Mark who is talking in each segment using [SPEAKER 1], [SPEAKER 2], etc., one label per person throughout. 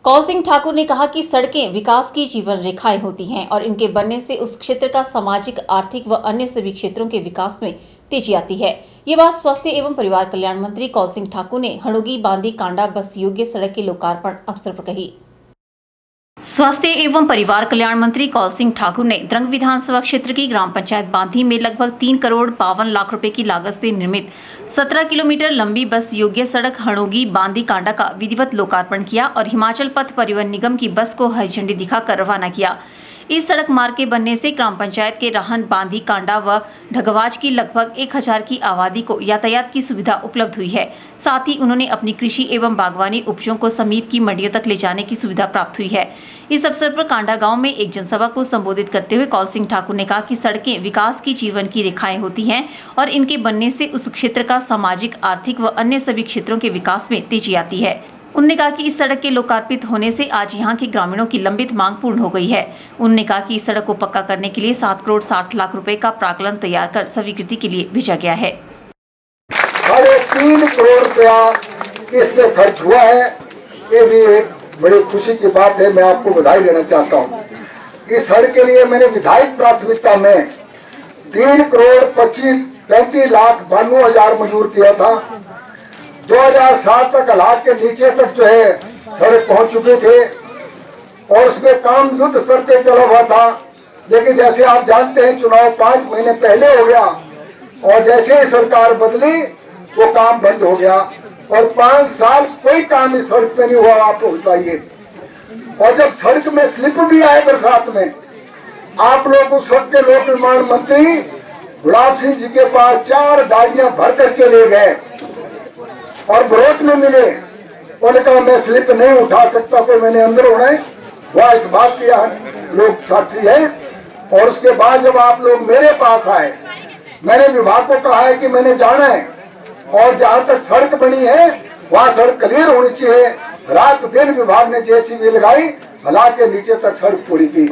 [SPEAKER 1] कौल सिंह ठाकुर ने कहा कि सड़कें विकास की जीवन रेखाएं होती हैं और इनके बनने से उस क्षेत्र का सामाजिक, आर्थिक व अन्य सभी क्षेत्रों के विकास में तेजी आती है। ये बात स्वास्थ्य एवं परिवार कल्याण मंत्री कौल सिंह ठाकुर ने हणोगी बांदी कांडा बस योग्य सड़क के लोकार्पण अवसर पर कही। स्वास्थ्य एवं परिवार कल्याण मंत्री कौल सिंह ठाकुर ने द्रंग विधानसभा क्षेत्र की ग्राम पंचायत बांधी में लगभग 3 करोड़ 52 लाख रुपए की लागत से निर्मित 17 किलोमीटर लंबी बस योग्य सड़क हणोगी बांदी कांडा का विधिवत लोकार्पण किया और हिमाचल पथ परिवहन निगम की बस को हरी झंडी दिखाकर रवाना किया। इस सड़क मार्ग के बनने से ग्राम पंचायत के राहन, बांदी, कांडा व ढगवाज की लगभग 1000 की आबादी को यातायात की सुविधा उपलब्ध हुई है। साथ ही उन्होंने अपनी कृषि एवं बागवानी उपजों को समीप की मंडियों तक ले जाने की सुविधा प्राप्त हुई है। इस अवसर पर कांडा गांव में एक जनसभा को संबोधित करते हुए कौल सिंह ठाकुर ने कहा कि सड़कें विकास की जीवन की रेखाएं होती हैं और इनके बनने से उस क्षेत्र का सामाजिक, आर्थिक व अन्य सभी क्षेत्रों के विकास में तेजी आती है। उन्होंने कहा कि इस सड़क के लोकार्पित होने से आज यहां के ग्रामीणों की लंबित मांग पूर्ण हो गई है। उन्होंने कहा कि इस सड़क को पक्का करने के लिए 7 करोड़ 60 लाख रुपए का प्राक्कलन तैयार कर स्वीकृति के लिए भेजा गया है।
[SPEAKER 2] 3 करोड़ रुपया इसमें खर्च हुआ है, ये भी एक बड़ी खुशी की बात है। मैं आपको बधाई देना चाहता हूँ। इस सड़क के लिए मैंने विधायक प्राथमिकता में 3 करोड़ 35 लाख 92 हजार मंजूर किया था। 2007 तक हालात के नीचे तक जो है सड़क पहुंच चुके थे और उसमें काम युद्ध करते चला हुआ था। लेकिन जैसे आप जानते हैं, चुनाव 5 महीने पहले हो गया और जैसे ही सरकार बदली वो काम बंद हो गया और 5 साल कोई काम इस सड़क पे नहीं हुआ। आपको बताइए, और जब सड़क में स्लिप भी आए बरसात में, आप लोग उस वक्त के लोक निर्माण मंत्री गुलाब सिंह जी के पास 4 गाड़ियां भर करके ले गए और विरोध में मिले। उन्होंने कहा मैं स्लिप नहीं उठा सकता, तो मैंने अंदर होना है, वह इस बात की लोग साक्षी है। और उसके बाद जब आप लोग मेरे पास आए, मैंने विभाग को कहा है कि मैंने जाना है और जहां तक सड़क बनी है वहां सड़क क्लियर होनी चाहिए। रात दिन विभाग ने जेसीबी लगाई, हालात के नीचे तक सड़क पूरी की।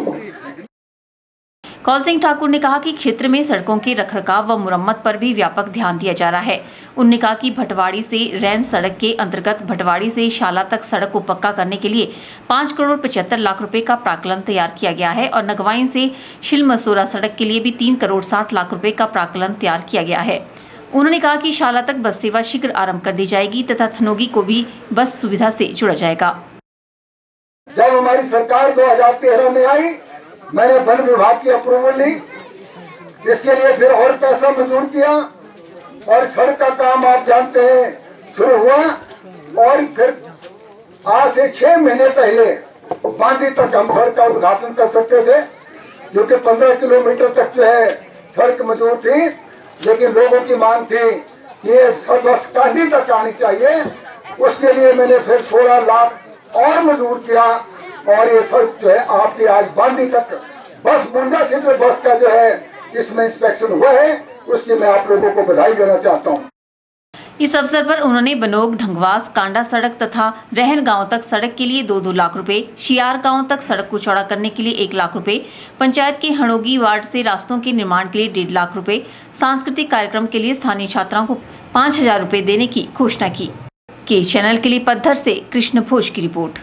[SPEAKER 1] कौल सिंह ठाकुर ने कहा कि क्षेत्र में सड़कों के रखरखाव व मुरम्मत पर भी व्यापक ध्यान दिया जा रहा है। उन्होंने कहा कि भटवाड़ी से रैन सड़क के अंतर्गत भटवाड़ी से शाला तक सड़क को पक्का करने के लिए 5 करोड़ 75 लाख रुपए का प्राक्कलन तैयार किया गया है और नगवाई से शिलमसोरा सड़क के लिए भी 3 करोड़ 60 लाख रुपए का प्राक्कलन तैयार किया गया है। उन्होंने कहा कि शाला तक बस सेवा शीघ्र आरंभ कर दी जाएगी तथा थनोगी को भी बस सुविधा से जोड़ा जाएगा।
[SPEAKER 2] जब हमारी सरकार 2013 में आई, मैंने वन विभाग की अप्रूवल ली, इसके लिए फिर और पैसा मंजूर किया और सड़क का काम आप जानते हैं शुरू हुआ। और फिर आज से 6 महीने पहले बांदी तक हम सड़क का उद्घाटन कर सकते थे, जो कि 15 किलोमीटर तक जो है सड़क मंजूर थी। लेकिन लोगों की मांग थी ये बस कांडी तक आनी चाहिए, उसके लिए मैंने फिर 16 लाख और मंजूर किया और ये सड़क जो है आपकी आज बांदी तक बस मुंजा से जो बस का जो है इसमें इंस्पेक्शन हुआ है, उसकी मैं आप लोगों को बधाई देना चाहता हूँ।
[SPEAKER 1] इस अवसर पर उन्होंने बनोग, ढंगवास, कांडा सड़क तथा रहन गांव तक सड़क के लिए 2-2 लाख रुपए, शियार गांव तक सड़क को चौड़ा करने के लिए 1 लाख रुपए, पंचायत के हणोगी वार्ड से रास्तों के निर्माण के लिए 1.5 लाख रुपए, सांस्कृतिक कार्यक्रम के लिए स्थानीय छात्राओं को 5000 रुपए देने की घोषणा की। के चैनल के लिए पद्धर से कृष्ण भोज की रिपोर्ट।